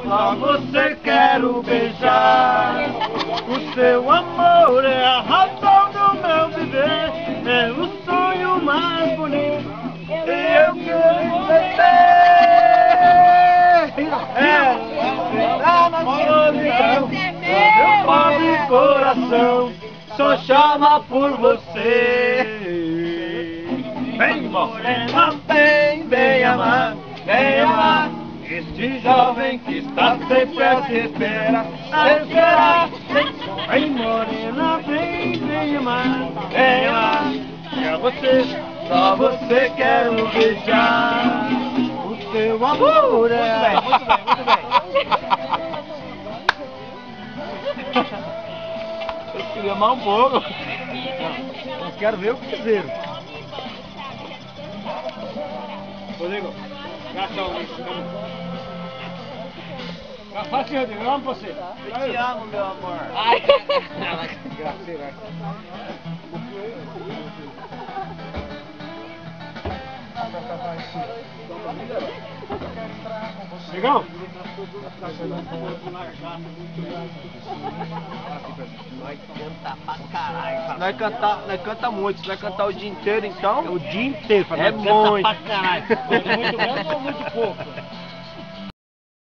Só você quero beijar. O seu amor é a razão do meu viver, é o sonho mais bonito. E eu quero viver. Meu pobre coração só chama por você. Vem, morena, vem amar, vem amar. Este jovem que está sempre a te esperar, Vem, morena, vem amar, vem amar. Só você quero beijar. O seu amor é... Muito bem. Eu queria amar um pouco. Eu quero ver o cruzeiro. Rodrigo, garçom, fala assim, Rodrigo, eu amo você. Eu te amo, meu amor. Ai. Graças, vai. Legal? Nós canta pra caralho. Nós canta muito. Você vai cantar o dia inteiro então? O dia inteiro, é muito. Pra caralho. Muito grande ou muito pouco?